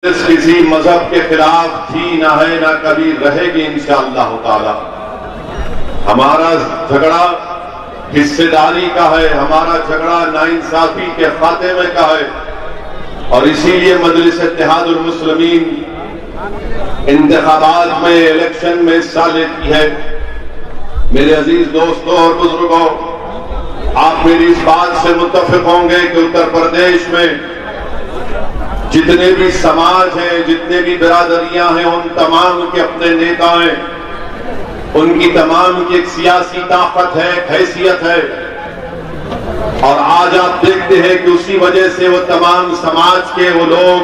किसी मजहब के खिलाफ थी, ना है, ना कभी रहेगी इंशाअल्लाह ताला। हमारा झगड़ा हिस्सेदारी का है, हमारा झगड़ा नाइंसाफी के खात्मे का है। और इसीलिए मजलिस इत्तेहादुल मुस्लिमीन इंतखाबात में, इलेक्शन में हिस्सा लेती है। मेरे अजीज दोस्तों और बुजुर्गों, आप मेरी इस बात से मुत्तफिक होंगे कि उत्तर प्रदेश में जितने भी समाज हैं, जितने भी बिरादरियां हैं, उन तमाम के अपने नेता हैं, उनकी तमाम की एक सियासी ताकत है, एक हैसियत है। और आज आप देखते हैं कि उसी वजह से वो तमाम समाज के वो लोग,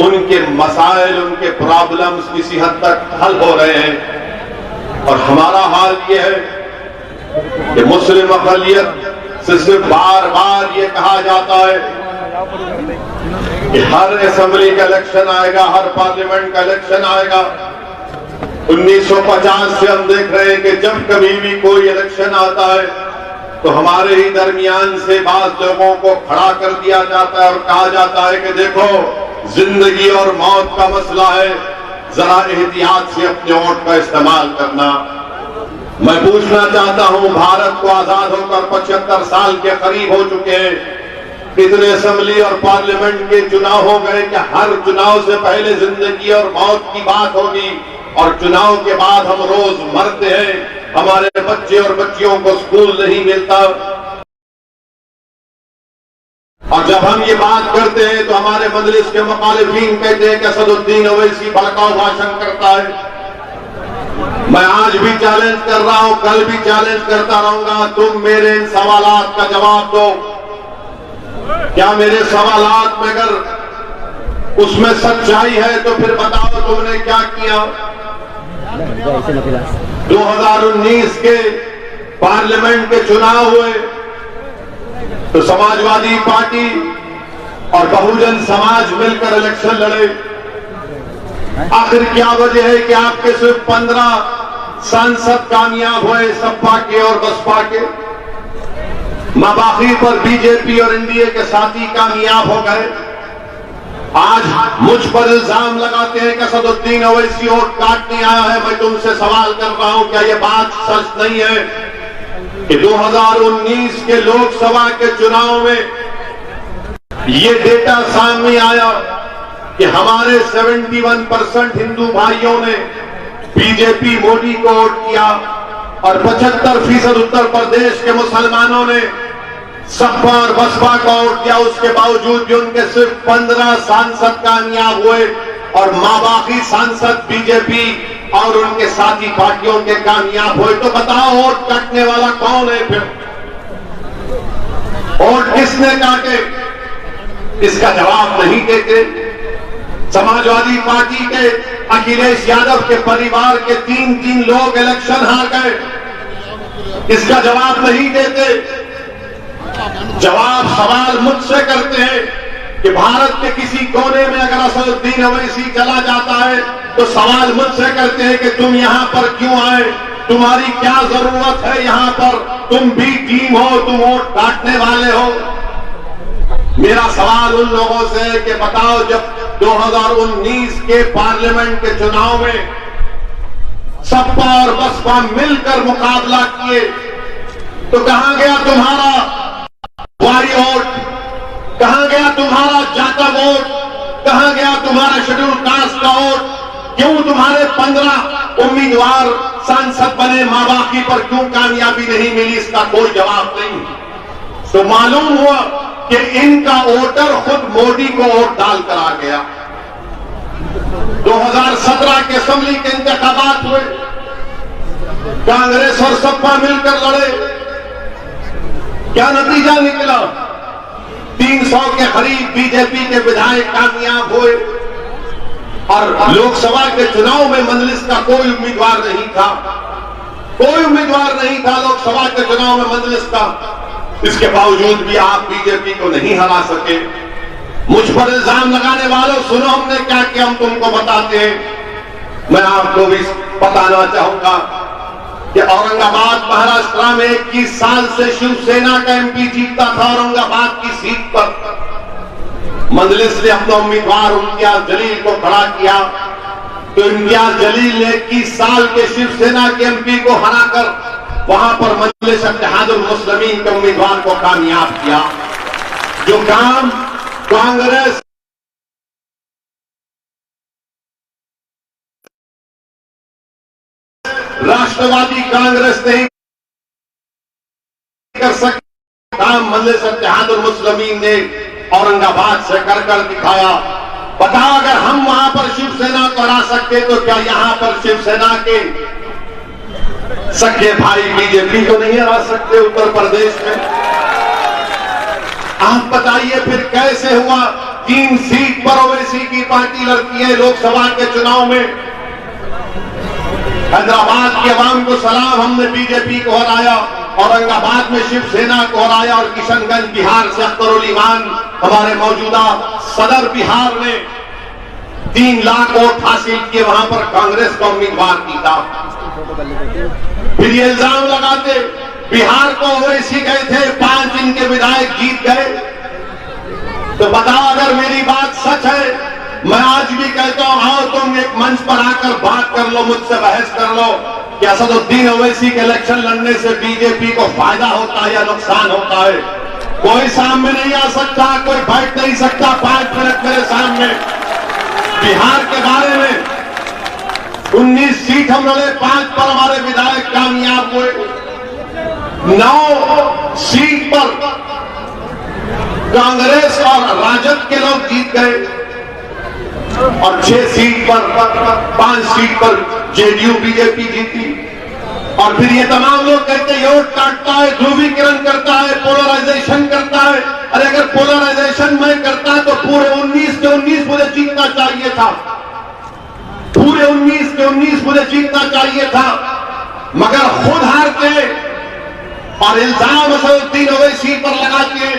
उनके मसाइल, उनके प्रॉब्लम्स किसी हद तक हल हो रहे हैं। और हमारा हाल ये है कि मुस्लिम अक़लियत से सिर्फ बार बार ये कहा जाता है कि हर असेंबली का इलेक्शन आएगा, हर पार्लियामेंट का इलेक्शन आएगा। 1950 से हम देख रहे हैं कि जब कभी भी कोई इलेक्शन आता है तो हमारे ही दरमियान से बाज लोगों को खड़ा कर दिया जाता है और कहा जाता है कि देखो, जिंदगी और मौत का मसला है, जरा एहतियात से अपने वोट का इस्तेमाल करना। मैं पूछना चाहता हूं, भारत को आजाद होकर 75 साल के करीब हो चुके हैं। इतने असेंबली और पार्लियामेंट के चुनाव हो गए कि हर चुनाव से पहले जिंदगी और मौत की बात होगी, और चुनाव के बाद हम रोज मरते हैं। हमारे बच्चे और बच्चियों को स्कूल नहीं मिलता। और जब हम ये बात करते हैं तो हमारे मजलिस के मुखालिफीन कहते हैं कि असदुद्दीन ओवैसी भड़काऊ भाषण करता है। मैं आज भी चैलेंज कर रहा हूं, कल भी चैलेंज करता रहूंगा। तुम मेरे इन सवालात का जवाब दो। क्या मेरे सवालात में अगर उसमें सच्चाई है तो फिर बताओ तुमने क्या किया। 2019 के पार्लियामेंट के चुनाव हुए तो समाजवादी पार्टी और बहुजन समाज मिलकर इलेक्शन लड़े। आखिर क्या वजह है कि आपके सिर्फ 15 सांसद कामयाब हुए, सपा के और बसपा के। माबाखी पर बीजेपी और एनडीए के साथी कामयाब हो गए। आज मुझ पर इल्जाम लगाते हैं कि असदुद्दीन ओवैसी वोट काटने आया है। मैं तुमसे सवाल कर रहा हूं, क्या यह बात सच नहीं है कि 2019 के लोकसभा के चुनाव में यह डेटा सामने आया कि हमारे 71% हिंदू भाइयों ने बीजेपी मोदी को वोट किया और 75% उत्तर प्रदेश के मुसलमानों ने सपा और बसपा को वोट किया। उसके बावजूद भी उनके सिर्फ 15 सांसद कामयाब हुए और माबाकी सांसद बीजेपी और उनके साथी पार्टियों के कामयाब हुए। तो बताओ, वोट काटने वाला कौन है? फिर वोट किसने काटे? इसका जवाब नहीं देते। समाजवादी पार्टी के अखिलेश यादव के परिवार के 3 लोग इलेक्शन हार गए। इसका जवाब नहीं देते। जवाब सवाल मुझसे करते हैं कि भारत के किसी कोने में अगर असदुद्दीन ओवैसी चला जाता है तो सवाल मुझसे करते हैं कि तुम यहां पर क्यों आए, तुम्हारी क्या जरूरत है यहां पर, तुम भी टीम हो, तुम वोट काटने वाले हो। मेरा सवाल उन लोगों से है कि बताओ, जब 2019 के पार्लियामेंट के चुनाव में सपा और बसपा मिलकर मुकाबला किए तो कहां गया तुम्हारा वारी वोट? कहां गया तुम्हारा जाता वोट? कहां गया तुम्हारा शेड्यूल कास्ट का वोट? क्यों तुम्हारे 15 उम्मीदवार सांसद बने, माबाकी पर क्यों कामयाबी नहीं मिली? इसका कोई जवाब नहीं। तो मालूम हुआ कि इनका वोटर खुद मोदी को वोट डालकर आ गया। 2017 के असेंबली के इंतखाबात हुए, कांग्रेस और सपा मिलकर लड़े। क्या नतीजा निकला? 300 के करीब बीजेपी के विधायक कामयाब हुए और लोकसभा के चुनाव में मजलिस का कोई उम्मीदवार नहीं था। कोई उम्मीदवार नहीं था लोकसभा के चुनाव में मजलिस का। इसके बावजूद भी आप बीजेपी को नहीं हरा सके। मुझ पर इल्जाम लगाने वालों, सुनो हमने क्या किया, हम तुमको बताते हैं। मैं आपको भी बताना चाहूंगा कि औरंगाबाद महाराष्ट्र में 21 साल से शिवसेना का एमपी जीतता था औरंगाबाद की सीट पर। मजलिस ने अपना उम्मीदवार इम्तियाज जलील को खड़ा किया तो इम्तियाज जलील ने 21 साल के शिवसेना के एमपी को हराकर वहां पर मजलिस इत्तेहादुल मुस्लिमीन के उम्मीदवार को कामयाब किया। जो काम कांग्रेस राष्ट्रवादी कांग्रेस नहीं कर सकती, काम मजलिस इत्तेहादुल मुस्लिमीन ने औरंगाबाद से कर दिखाया। बताओ, अगर हम वहां पर शिवसेना को हरा सकते तो क्या यहां पर शिवसेना के सगे भाई बीजेपी को नहीं हरा सकते उत्तर प्रदेश में? आप बताइए फिर कैसे हुआ? 3 सीट पर ओवैसी की पार्टी लड़ती है लोकसभा के चुनाव में। हैदराबाद के अवाम को सलाम, हमने बीजेपी को हराया, औरंगाबाद में शिवसेना को हराया और किशनगंज बिहार से अख्तरुल ईमान हमारे मौजूदा सदर बिहार ने 3 लाख वोट हासिल किए, वहां पर कांग्रेस का उम्मीदवार जीता। फिर ये इल्जाम लगाते बिहार को ओवैसी गए थे, 5 इनके विधायक जीत गए। तो बताओ, अगर मेरी बात सच है, मैं आज भी कहता हूं, आओ तुम एक मंच पर आकर बात कर लो, मुझसे बहस कर लो कि असदुद्दीन ओवैसी के इलेक्शन लड़ने से बीजेपी को फायदा होता है या नुकसान होता है। कोई सामने नहीं आ सकता, कोई बैठ नहीं सकता 5 मिनट मेरे सामने। बिहार के बारे में 19 सीट हम लड़े, 5 पर हमारे विधायक कामयाब हुए, 9 सीट पर कांग्रेस और राजद के लोग जीत गए और 6 सीट पर 5 सीट पर जेडीयू बीजेपी जीती। और फिर ये तमाम लोग कहते हैं वोट काटता है, ध्रुवीकरण करता है, पोलराइजेशन करता है। अरे अगर पोलराइजेशन मैं करता तो पूरे 19 के 19 मुझे जीतना चाहिए था, पूरे 19 के 19 मुझे जीतना चाहिए था, मगर खुद हारते और इल्जाम असदुद्दीन ओवैसी पर लगाते हैं।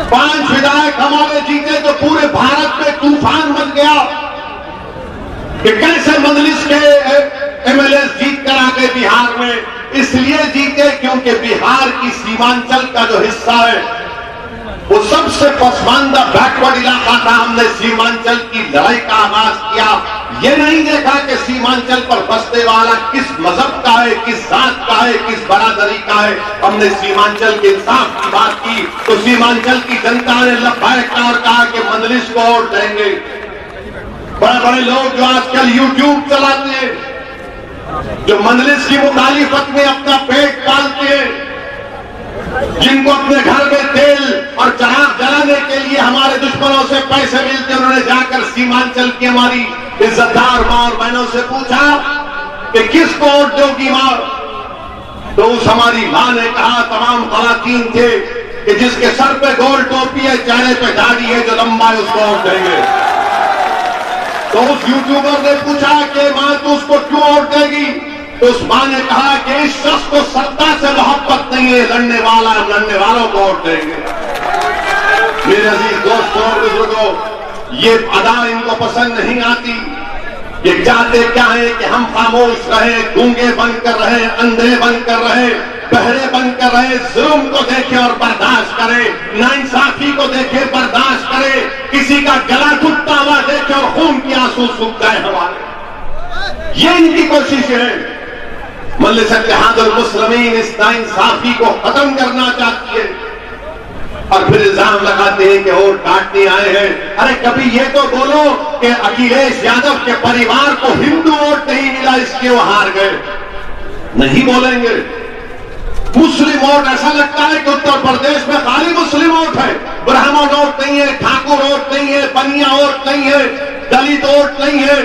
5 विधायक हमारे जीते तो पूरे भारत में तूफान मच गया कि कैसे मजलिस के एमएलए जीत कर आ गए बिहार में। इसलिए जीते क्योंकि बिहार की सीमांचल का जो हिस्सा है वो सबसे पसमानदा बैकवर्ड इलाका था। हमने सीमांचल की लड़ाई का आगाज किया, ये नहीं देखा कि सीमांचल पर बसने वाला किस मजहब का है, किस जात का है, किस बरादरी का है। हमने सीमांचल के इंसाफ की बात की तो सीमांचल की जनता ने लब्बैक और कहा कि मजलिस को वोट देंगे। बड़े बड़े लोग जो आजकल यूट्यूब चलाते हैं, जो मजलिस की मुखालिफत में अपना पेट पालते हैं, जिनको अपने घर में तेल और चराग जलाने के लिए हमारे दुश्मनों से पैसे मिलते, उन्होंने जाकर सीमांचल की हमारी इज्जतदार मां और बहनों से पूछा कि किसको वोट दोगी मां? तो उस हमारी मां ने कहा, तमाम खवातीन थे, कि जिसके सर पे गोल टोपी है, चेहरे पे दाढ़ी है, जो लंबा है उसको वोट देंगे। तो उस यूट्यूबर ने पूछा कि मां तू उसको क्यों वोट देगी? तो उस मां ने कहा कि इस शख्स को सत्ता से मोहब्बत नहीं है, लड़ने वाला है, लड़ने वालों को वोट देंगे। मेरे अजीज दोस्तों और बुजुर्गों, ये अदा इनको पसंद नहीं आती। ये चाहते क्या है कि हम खामोश रहे, गूंगे बनकर रहे, अंधे बनकर रहे, बहरे बनकर रहे, जुल्म को देखे और बर्दाश्त करे, नाइंसाफी को देखे बर्दाश्त करे, किसी का गला घुटता हुआ देखे और खून की आंसू सूख जाए हमारे। ये इनकी कोशिश है। मजलिस इत्तेहादुल मुस्लिमीन इस नाइंसाफी को खत्म करना चाहती है और फिर इल्जाम लगाते हैं कि वोट काटने आए हैं। अरे कभी ये तो बोलो कि अखिलेश यादव के परिवार को हिंदू वोट नहीं मिला इसलिए वो हार गए। नहीं बोलेंगे। मुस्लिम वोट, ऐसा लगता है कि उत्तर प्रदेश में खाली मुस्लिम वोट है, ब्राह्मण वोट नहीं है, ठाकुर वोट नहीं है, बनिया वोट नहीं है, दलित वोट नहीं है,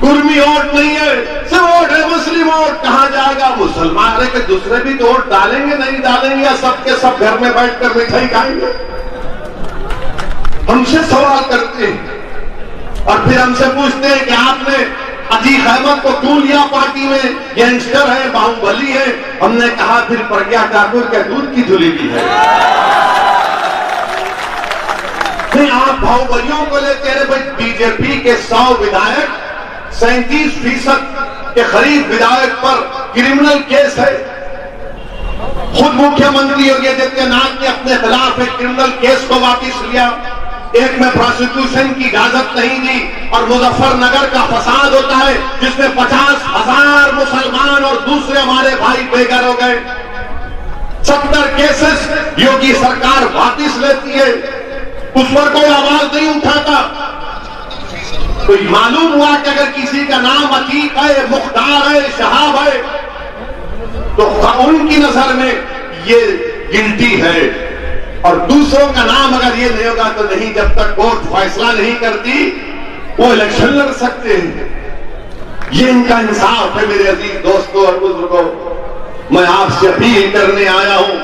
कुर्मी वोट नहीं है, सब वोट है मुस्लिम वोट। कहां जाएगा मुसलमान? अरे कि दूसरे भी तो वोट डालेंगे नहीं डालेंगे या सबके सब घर में बैठकर मिठाई खाएंगे? हमसे सवाल करते हैं और फिर हमसे पूछते हैं कि आपने अतीक अहमद को क्यों लिया पार्टी में? गैंगस्टर है, बाहुबली है। हमने कहा फिर प्रज्ञा ठाकुर के दूध की धुली भी है। नहीं, आप बाहुबलियों को लेते हैं। भाई बीजेपी के 100 विधायक, 37% के करीब विधायक पर क्रिमिनल केस है। खुद मुख्यमंत्री योगी आदित्यनाथ ने अपने खिलाफ एक क्रिमिनल केस को वापस लिया, एक में प्रोसिक्यूशन की इजाजत नहीं दी, और मुजफ्फरनगर का फसाद होता है जिसमें 50,000 मुसलमान और दूसरे हमारे भाई बेघर हो गए। 70 केसेस योगी सरकार वापस लेती है, उस पर कोई आवाज नहीं उठाता। तो मालूम हुआ कि अगर किसी का नाम अतीक है, मुख्तार है, शहाब है, तो उनकी नजर में ये गिल्टी है, और दूसरों का नाम अगर ये नहीं होगा तो नहीं, जब तक कोर्ट फैसला नहीं करती वो इलेक्शन लड़ सकते हैं। ये इनका इंसाफ है। मेरे अजीज दोस्तों और बुजुर्गों, मैं आपसे अपील करने आया हूं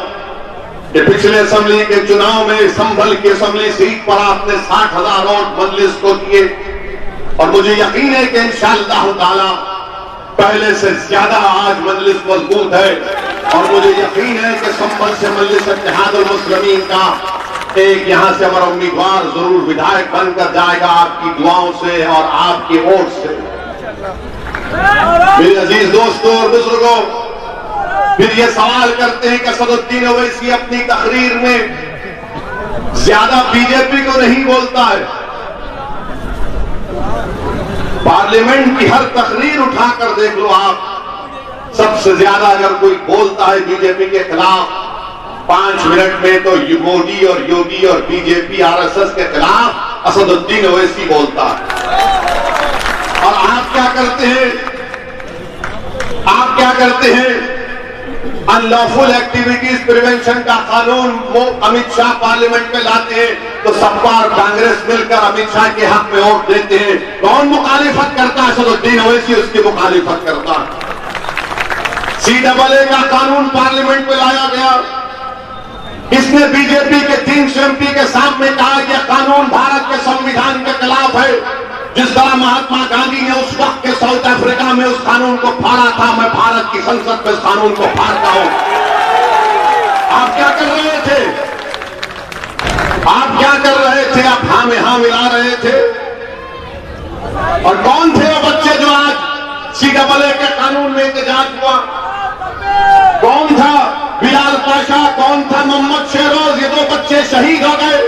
कि पिछले असेंबली के चुनाव में संभल की असेंबली सीट पर आपने 60,000 वोट मजलिस को दिए, और मुझे यकीन है कि इंशाअल्लाह ताला पहले से ज्यादा आज मजलिस मजबूत है, और मुझे यकीन है कि संभल से मजलिस इत्तेहादुल मुस्लिमीन का एक यहां से हमारा उम्मीदवार जरूर विधायक बनकर जाएगा, आपकी दुआओं से और आपके वोट से। मेरे अजीज दोस्तों और बुजुर्गों, फिर ये सवाल करते हैं कि असदुद्दीन ओवैसी अपनी तकरीर में ज्यादा बीजेपी को नहीं बोलता है। पार्लियामेंट की हर तकरीर उठाकर देख लो आप, सबसे ज्यादा अगर कोई बोलता है बीजेपी के खिलाफ 5 मिनट में, तो मोदी और योगी और बीजेपी आरएसएस के खिलाफ असदुद्दीन ओवैसी बोलता है। और आप क्या करते हैं? आप क्या करते हैं? अनलॉफुल एक्टिविटीज प्रिवेंशन का कानून वो अमित शाह पार्लियामेंट में लाते हैं, तो सपा और कांग्रेस मिलकर अमित शाह के हक में वोट देते हैं। कौन मुखालिफत करता है? असदुद्दीन ओवैसी उसकी मुखालिफत करता है। CAA का कानून पार्लियामेंट में लाया गया, इसने बीजेपी के 300 MP के सामने कहा कि यह कानून भारत के संविधान के खिलाफ है। जिस तरह महात्मा गांधी ने उस वक्त के साउथ अफ्रीका में उस कानून को फाड़ा था, मैं भारत की संसद में इस कानून को फाड़ता हूं। आप क्या कर रहे थे? आप क्या कर रहे थे? आप हाँ में हाँ मिला रहे थे। और कौन थे वो बच्चे जो आज CAA के कानून में एहतजाज हुआ? कौन था बिलाल पाशा? कौन था मोहम्मद शेरोज? ये 2 बच्चे शहीद हो गए।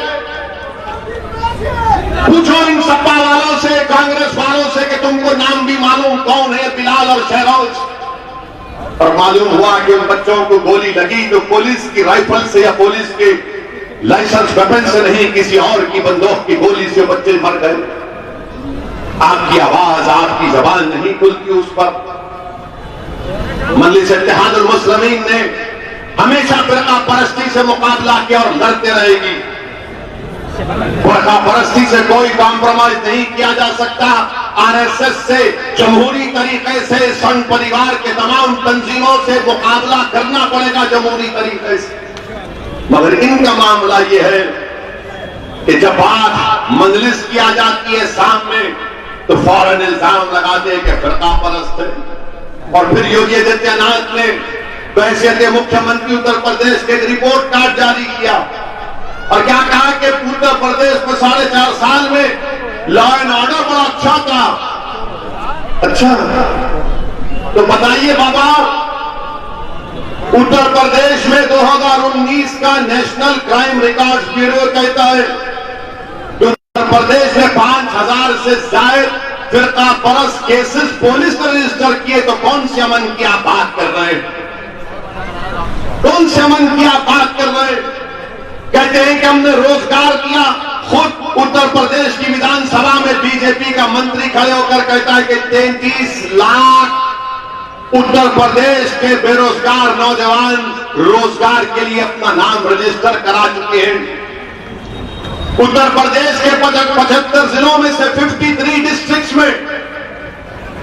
पूछो इन सपा वालों से, कांग्रेस वालों से कि तुमको नाम भी मालूम कौन है बिलाल और शेरोज? और मालूम हुआ कि उन बच्चों को गोली लगी तो पुलिस की राइफल से या पुलिस के लाइसेंस वेपन से नहीं, किसी और की बंदूक की गोली से बच्चे मर गए। आपकी आवाज, आपकी जबान नहीं खुलती उस पर। मजलिस इत्तेहादुल मुस्लिमीन ने हमेशा फिरका परस्ती से मुकाबला किया और लड़ते रहेगी। फिरका परस्ती से कोई कॉम्प्रोमाइज नहीं किया जा सकता। आरएसएस से, जमहूरी तरीके से, संघ परिवार के तमाम तंजीमों से मुकाबला करना पड़ेगा जमहूरी तरीके से। मगर इनका मामला यह है कि जब बात मजलिस की आ जाती है सामने, तो फौरन इल्जाम लगाते हैं कि फिरका परस्त है। और फिर योगी आदित्यनाथ ने बहैसियत मुख्यमंत्री उत्तर प्रदेश के एक रिपोर्ट कार्ड जारी किया और क्या कहा कि उत्तर प्रदेश में 4.5 साल में लॉ एंड ऑर्डर बड़ा अच्छा था। अच्छा, तो बताइए बाबा, उत्तर प्रदेश में 2019 का नेशनल क्राइम रिकॉर्ड ब्यूरो कहता है कि उत्तर प्रदेश में 5,000 से ज्यादा फिरका परस्त केसेस पुलिस ने रजिस्टर किए। तो कौन से अमन की आप बात कर रहे हैं? कौन से अमन की आप बात कर रहे हैं? कहते हैं कि हमने रोजगार दिया। खुद उत्तर प्रदेश की विधानसभा में बीजेपी का मंत्री खड़े होकर कहता है कि 33 लाख उत्तर प्रदेश के बेरोजगार नौजवान रोजगार के लिए अपना नाम रजिस्टर करा चुके हैं। उत्तर प्रदेश के 75 जिलों में से 53 डिस्ट्रिक्ट्स में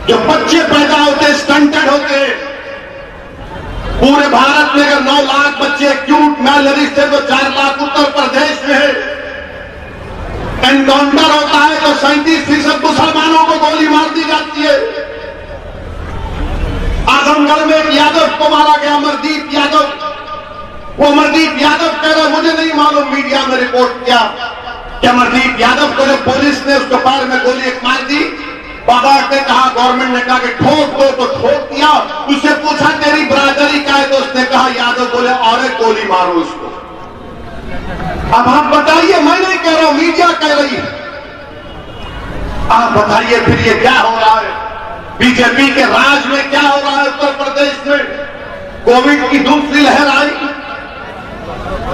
जो बच्चे पैदा होते स्टंटेड होते हैं। पूरे भारत में अगर 9 लाख बच्चे एक्यूट मैलनरिश थे तो 4 लाख उत्तर प्रदेश में है। एनकाउंटर होता है तो 37% मुसलमानों को गोली मार दी जाती है। आजमगढ़ में एक यादव को मारा गया, अमरदीप यादव। वो अमरदीप यादव कह रहे मुझे नहीं मालूम, मीडिया में रिपोर्ट किया कि अमरदीप यादव को जब पुलिस ने उसके पैर में गोली मार दी बाबा ने कहा, गवर्नमेंट ने कहा कि ठोक दो, तो ठोक दिया। उससे पूछा तेरी बरादरी क्या है, तो उसने कहा यादव बोले, और गोली मारो इसको। अब आप बताइए, मैं नहीं कह रहा हूं, मीडिया कह रही है। आप बताइए फिर ये क्या हो रहा है? बीजेपी के राज में क्या हो रहा है उत्तर प्रदेश में? कोविड की दूसरी लहर आई,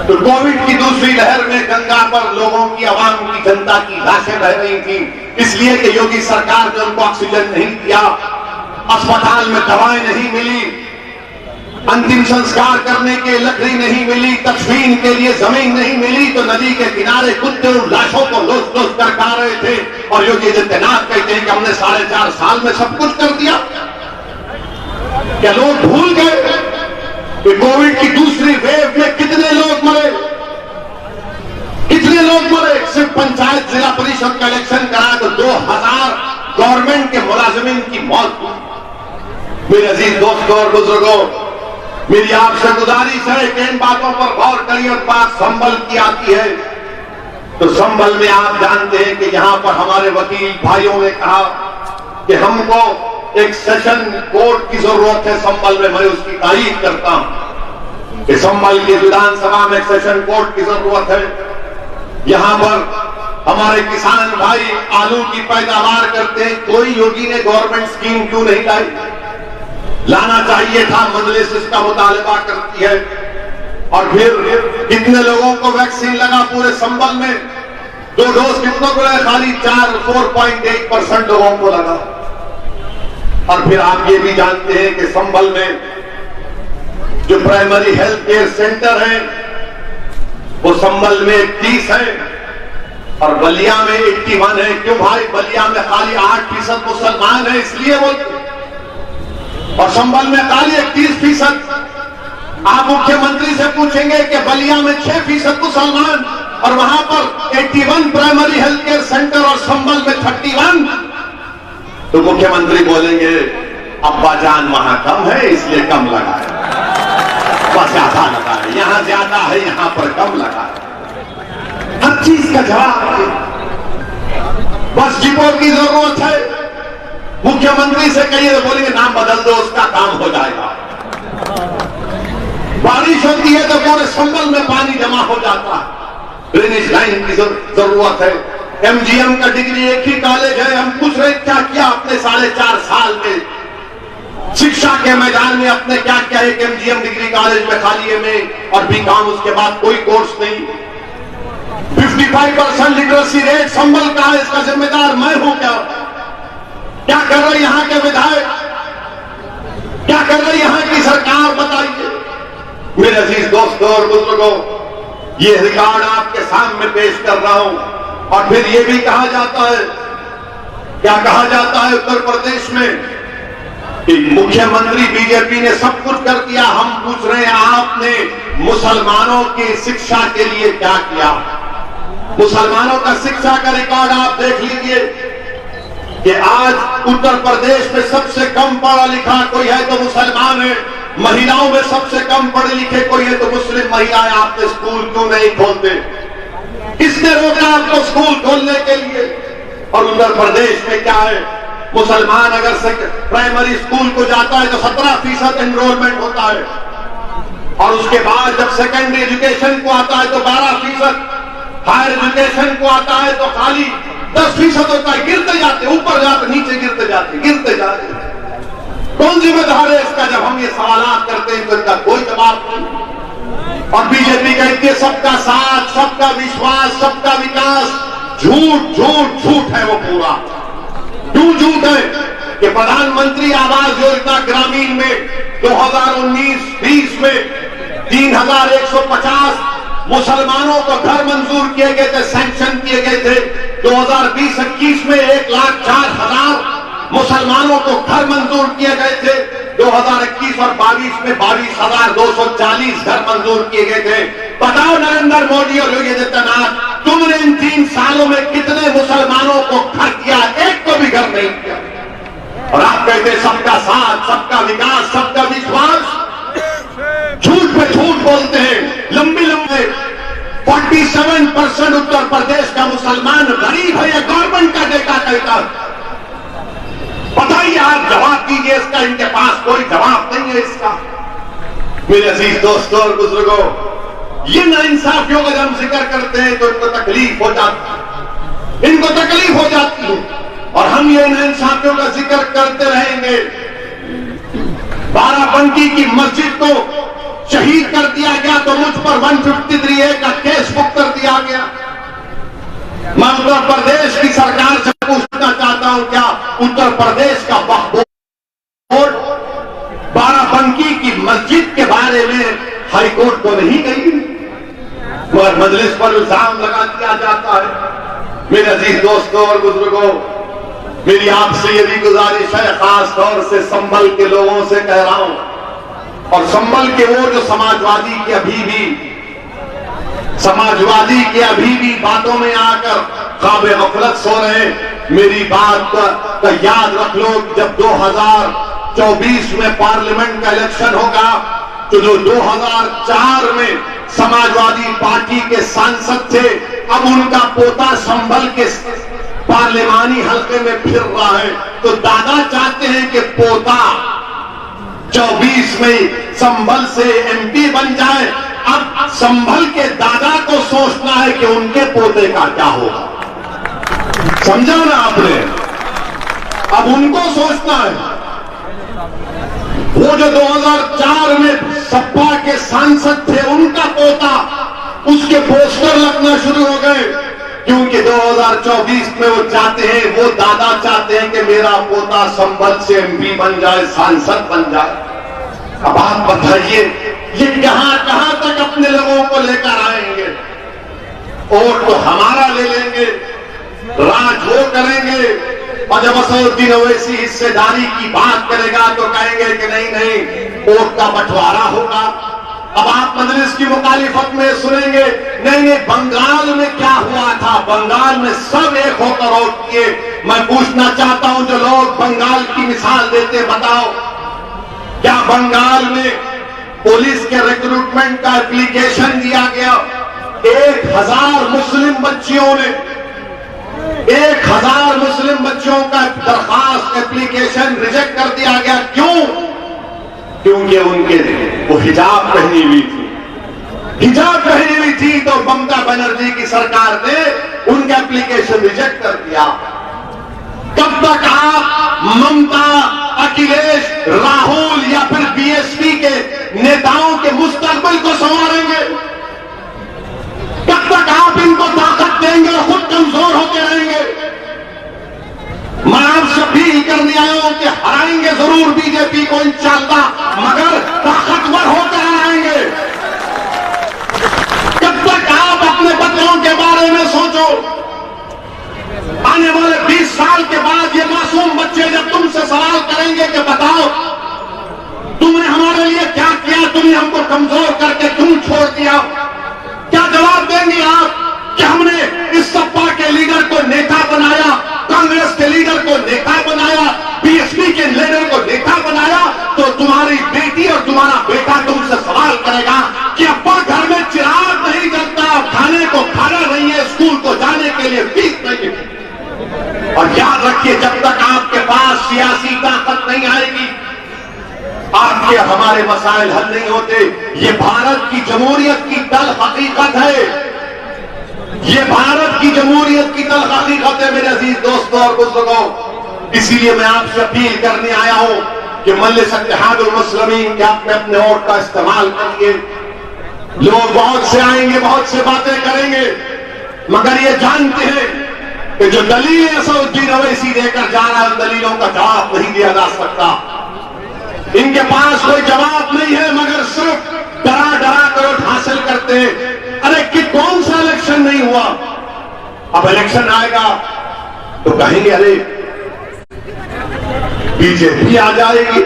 तो कोविड की दूसरी लहर में गंगा पर लोगों की, आवाम की, जनता की लाशें बह रही थी, इसलिए कि योगी सरकार ने उनको ऑक्सीजन नहीं दिया, अस्पताल में दवाएं नहीं मिली, अंतिम संस्कार करने के लकड़ी नहीं मिली, तदफीन के लिए जमीन नहीं मिली, तो नदी के किनारे कुत्ते उन लाशों को लोच लोच कर खा रहे थे। और योगी आदित्यनाथ कहते हैं कि हमने 4.5 साल में सब कुछ कर दिया। क्या लोग भूल गए कि कोविड की दूसरी वेव में कितने लोग मरे? कितने लोग मरे? सिर्फ पंचायत जिला परिषद का इलेक्शन करा तो 2000 गवर्नमेंट के मुलाजिमीन की मौत हुई। मेरे अजीज दोस्तों और बुजुर्गों, मेरी आपसे गुजारिश है कि इन बातों पर गौर करिए। और बात संभल की आती है, तो संभल में आप जानते हैं कि यहां पर हमारे वकील भाइयों ने कहा कि हमको एक सेशन कोर्ट की जरूरत है संभल में। मैं उसकी तारीफ करता हूं कि संभल की विधानसभा में सेशन कोर्ट की जरूरत है। यहां पर हमारे किसान भाई आलू की पैदावार करते हैं, कोई योगी ने गवर्नमेंट स्कीम क्यों नहीं लाई? लाना चाहिए था, मजलिस इसका मुतालबा करती है। और फिर कितने लोगों को वैक्सीन लगा पूरे संभल में? 2 डोज कितनों को लगा? खाली 4.8% लोगों को लगा। और फिर आप ये भी जानते हैं कि संभल में जो प्राइमरी हेल्थ केयर सेंटर है वो संभल में 30 है और बलिया में 81 है। क्यों भाई? बलिया में खाली 8% मुसलमान है, इसलिए वो, और संभल में खाली 31%। आप मुख्यमंत्री से पूछेंगे कि बलिया में 6% मुसलमान और वहां पर 81 प्राइमरी हेल्थ केयर सेंटर और संभल में 31, तो मुख्यमंत्री बोलेंगे अब्बा जान वहां कम है इसलिए कम लगा है, बस ज्यादा लगा है, यहां ज्यादा है यहां पर कम लगा है। हर चीज का जवाब है। बस डिपो की जरूरत है, मुख्यमंत्री से कहिए तो बोलेंगे नाम बदल दो उसका काम हो जाएगा। बारिश होती है तो पूरे संभल में पानी जमा हो जाता है, ड्रेनेज लाइन की जरूरत है। एमजीएम का डिग्री एक ही कॉलेज है। हम पूछ रहे क्या किया अपने 4.5 साल में शिक्षा के मैदान में, अपने क्या क्या है? एमजीएम डिग्री कॉलेज में खाली एमए और बीकॉम, उसके बाद कोई कोर्स नहीं। 55% लिटरेसी रेट संभल का है, इसका जिम्मेदार मैं हूं क्या? क्या कर रहे यहां के विधायक? क्या कर रही यहां की सरकार? बताइए मेरे अजीज दोस्तों और बुजुर्गों, ये रिकॉर्ड आपके सामने पेश कर रहा हूं। और फिर ये भी कहा जाता है, क्या कहा जाता है उत्तर प्रदेश में कि मुख्यमंत्री बीजेपी ने सब कुछ कर दिया। हम पूछ रहे हैं आपने मुसलमानों की शिक्षा के लिए क्या किया? मुसलमानों का शिक्षा का रिकॉर्ड आप देख लीजिए कि आज उत्तर प्रदेश में सबसे कम पढ़ा लिखा कोई है तो मुसलमान है। महिलाओं में सबसे कम पढ़े लिखे कोई है तो मुस्लिम महिलाएं। आपने स्कूल क्यों नहीं खोलते? किसने रोका आपको स्कूल खोलने के लिए? और उत्तर प्रदेश में क्या है, मुसलमान अगर प्राइमरी स्कूल को जाता है तो 17% एनरोलमेंट होता है और उसके बाद जब सेकेंडरी एजुकेशन को आता है तो 12%, हायर एजुकेशन को आता है तो खाली 10% होता है। गिरते जाते, ऊपर जाते, नीचे गिरते जाते, गिरते जाते। कौन जिम्मेदार है इसका? जब हम ये सवाल करते हैं तो इनका कोई जवाब नहीं। और बीजेपी कहती है सबका साथ, सबका विश्वास, सबका विकास। झूठ झूठ झूठ है वो पूरा। क्यों झूठ है? कि प्रधानमंत्री आवास योजना ग्रामीण में 2019-20 में 3150 मुसलमानों को घर मंजूर किए गए थे, सैंक्शन किए गए थे। 2020-21 में 1,04,000 मुसलमानों को घर मंजूर किए गए थे। 2021 और 22 में 22,240 घर मंजूर किए गए थे। बताओ नरेंद्र मोदी और योगी आदित्यनाथ, तुमने इन 3 सालों में कितने मुसलमानों को घर दिया? एक को भी घर नहीं किया। और आप कहते सबका साथ, सबका विकास, सबका विश्वास। झूठ पे झूठ बोलते हैं। लंबी 47% उत्तर प्रदेश का मुसलमान गरीब है, यह गवर्नमेंट का डेटा कहता है। है इसका, इनके पास कोई जवाब नहीं है इसका। मेरे अजीज दोस्तों और बुजुर्गों, ये नाइंसाफियों का जब हम जिक्र करते हैं तो इनको तकलीफ हो जाती है, इनको तकलीफ हो जाती है, और हम ये नाइंसाफियों का जिक्र करते रहेंगे। बाराबंकी की मस्जिद को शहीद कर दिया गया तो मुझ पर 153A का केस बुक कर दिया गया। मैं उत्तर प्रदेश की सरकार से पूछना चाहता हूं, क्या उत्तर प्रदेश का वक्फ बोर्ड बाराबंकी की मस्जिद के बारे में हाईकोर्ट को नहीं गई, मगर मजलिस पर इल्जाम लगा दिया जाता है। मेरे अजीज दोस्तों और बुजुर्गों, मेरी आपसे ये भी गुजारिश है, खास तौर से संभल के लोगों से कह रहा हूं, और संभल के वो जो समाजवादी के अभी भी बातों में आकर ख्वाबे गफलत सो रहे, मेरी बात का याद रख लो। जब 2024 में पार्लियामेंट का इलेक्शन होगा तो जो 2004 में समाजवादी पार्टी के सांसद थे, अब उनका पोता संभल के पार्लिमानी हल्के में फिर रहा है, तो दादा चाहते हैं कि पोता 24 में संभल से MP बन जाए। अब संभल के दादा को सोचना है कि उनके पोते का क्या होगा, समझा ना आपने? अब उनको सोचना है। वो जो 2004 में सपा के सांसद थे, उनका पोता, उसके पोस्टर लगना शुरू हो गए, क्योंकि 2024 में वो चाहते हैं, वो दादा चाहते हैं कि मेरा पोता संभल से MP बन जाए, सांसद बन जाए। अब आप बताइए, ये कहां तक अपने लोगों को लेकर आएंगे? वोट तो हमारा ले लेंगे, राज वो करेंगे, और जब असदुद्दीन ओवैसी हिस्सेदारी की बात करेगा तो कहेंगे कि नहीं वोट का बंटवारा होगा। अब आप मजलिस की मुखालिफत में सुनेंगे, नहीं बंगाल में क्या हुआ था, बंगाल में सब एक होकर वोट किए। मैं पूछना चाहता हूं, जो लोग बंगाल की मिसाल देते, बताओ क्या बंगाल में पुलिस के रिक्रूटमेंट का एप्लीकेशन दिया गया? 1000 मुस्लिम बच्चियों ने 1000 मुस्लिम बच्चों का दरखास्त एप्लीकेशन रिजेक्ट कर दिया गया। क्यों? क्योंकि उनके वो हिजाब पहनी हुई थी, तो ममता बनर्जी की सरकार ने उनका एप्लीकेशन रिजेक्ट कर दिया। कब तक आप ममता, अखिलेश, राहुल या फिर BSP के नेताओं के मुस्तकबिल को संवारेंगे? कब तक आप इनको ताकत देंगे और खुद कमजोर होते रहेंगे? मैं आपसे अपील करने आया हूं कि हराएंगे जरूर बीजेपी को इंशाअल्लाह, मगर ताकतवर होकर हराएंगे। कब तक आप अपने बच्चों के बारे में सोचो? आने वाले 20 साल के बाद ये मासूम बच्चे जब तुमसे सवाल करेंगे कि बताओ तुमने हमारे लिए क्या किया, तुमने हमको कमजोर करके क्यों छोड़ दिया, क्या जवाब देंगे आप कि हमने इस सपा के लीडर को नेता बनाया, कांग्रेस के लीडर को नेता बनाया, BSP के लीडर को नेता बनाया? तो तुम्हारी बेटी और तुम्हारा बेटा तुमसे सवाल करेगा कि अब्बा घर में चिराग नहीं जलता, खाने को खाना नहीं है, स्कूल को जाने के लिए फीस नहीं है। और याद रखिए, जब तक आपके पास सियासी ताकत नहीं आएगी, आपके हमारे मसाइल हल नहीं होते। ये भारत की जमहूरियत की तल हकीकत है, ये भारत की जमहूरियत की तल हकीकत है मेरे अजीज दोस्तों और बुजुर्गों। इसीलिए मैं आपसे अपील करने आया हूं कि मजलिस इत्तेहादुल मुस्लिमीन के आप में अपने वोट का इस्तेमाल करिए। लोग बहुत से आएंगे, बहुत से बातें करेंगे, मगर ये जानते हैं कि जो दलील असदुद्दीन ओवैसी देकर जा रहा है, दलीलों का जवाब नहीं दिया जा सकता। इनके पास कोई जवाब नहीं है, मगर सिर्फ डरा कर वोट हासिल करते हैं। अरे कि कौन सा इलेक्शन नहीं हुआ? अब इलेक्शन आएगा तो कहेंगे अरे बीजेपी आ जाएगी,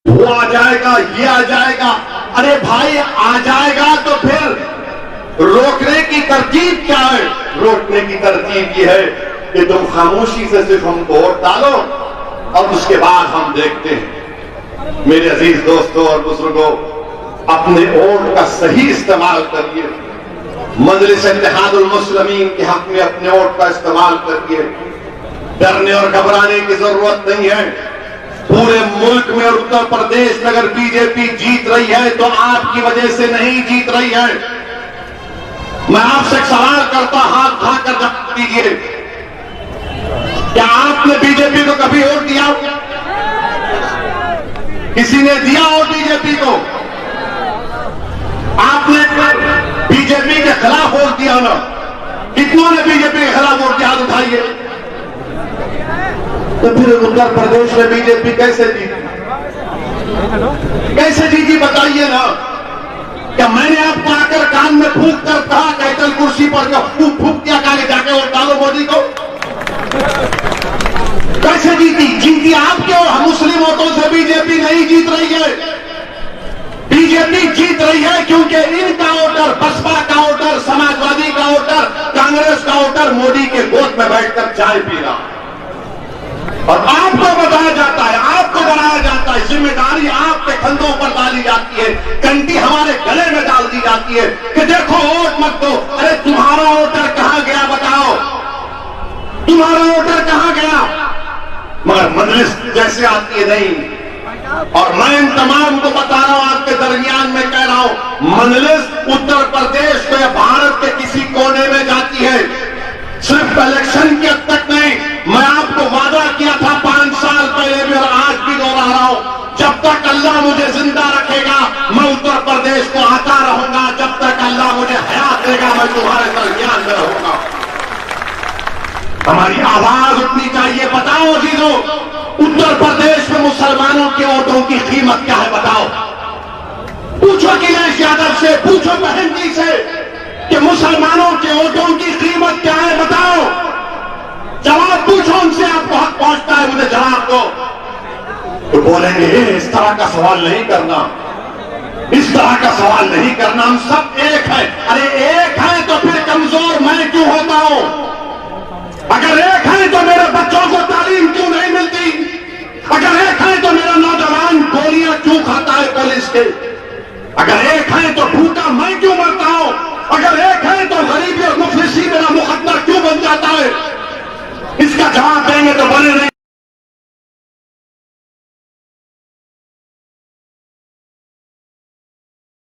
वो आ जाएगा, ये आ जाएगा। अरे भाई आ जाएगा तो फिर रोकने की तरकीब क्या है? रोकने की तरकीब ये है कि तुम खामोशी से सिर्फ हमको वोट डालो और उसके बाद हम देखते हैं। मेरे अजीज दोस्तों और बुजुर्गों, अपने वोट का सही इस्तेमाल करिए। मजलिस इत्तेहादुल मुस्लिमीन के हक में अपने वोट का इस्तेमाल करिए। डरने और घबराने की जरूरत नहीं है। पूरे मुल्क में और उत्तर प्रदेश में अगर बीजेपी जीत रही है तो आपकी वजह से नहीं जीत रही है। मैं आपसे एक सवाल करता, हाथ उठाकर जवाब दीजिए, क्या आपने बीजेपी को कभी वोट दिया? किसी ने दिया वोट बीजेपी को? आपने बीजेपी के खिलाफ वोट दिया ना? कितनों ने बीजेपी के खिलाफ वोट दिया? हाथ उठाइए। तो फिर उत्तर प्रदेश में बीजेपी कैसे जीती? कैसे जीती बताइए ना। क्या मैंने आपको आकर कान में फूंक कर कहा, कैटल कुर्सी पर फूंक फूंक दिया, कहा जाके वोट डालो मोदी को? कैसे जीती? जीती आप क्यों? मुस्लिम वोटों से बीजेपी नहीं जीत रही है। बीजेपी जीत रही है क्योंकि इनका वोटर, बसपा का वोटर, समाजवादी का वोटर, कांग्रेस का वोटर मोदी के गोद में बैठकर चाय पी रहा है। और आपको बताया जाता है, आपको डराया जाता है, जिम्मेदारी आपके कंधों पर डाली जाती है, कंटी हमारे गले में डाल दी जाती है कि देखो वोट मत दो। अरे तुम्हारा वोटर कहां गया बताओ? तुम्हारा वोटर कहां गया? मगर मजलिस जैसे आती है नहीं। और मैं इन तमाम को बता रहा हूं, आपके दरमियान में कह रहा हूं, मजलिस उत्तर प्रदेश में भारत के किसी कोने में जाती है, सिर्फ इलेक्शन के हद तक नहीं। मैं आपको वादा किया था 5 साल पहले भी और आज भी दोहरा रहा हूं, जब तक अल्लाह मुझे जिंदा रखेगा मैं उत्तर प्रदेश को आता रहूंगा। जब तक अल्लाह मुझे हयात देगा मैं तुम्हारे दरमियान में रहूंगा। हमारी आवाज उठनी चाहिए। बताओ अजीजों, उत्तर प्रदेश में मुसलमानों के वोटों की कीमत क्या है बताओ? पूछो अखिलेश यादव से, पूछो बहन जी से कि मुसलमानों के वोटों की कीमत क्या है बताओ? जवाब पूछो उनसे, आपको हक पहुंचता है, मुझे जवाब दो। तो बोलेंगे इस तरह का सवाल नहीं करना, इस तरह का सवाल नहीं करना, हम सब एक है। अरे एक है तो फिर कमजोर मैं क्यों होता हूं? अगर एक है तो मेरे बच्चों को तालीम क्यों नहीं मिलती? अगर एक है तो मेरा नौजवान गोलियां क्यों खाता है पुलिस के? अगर एक है तो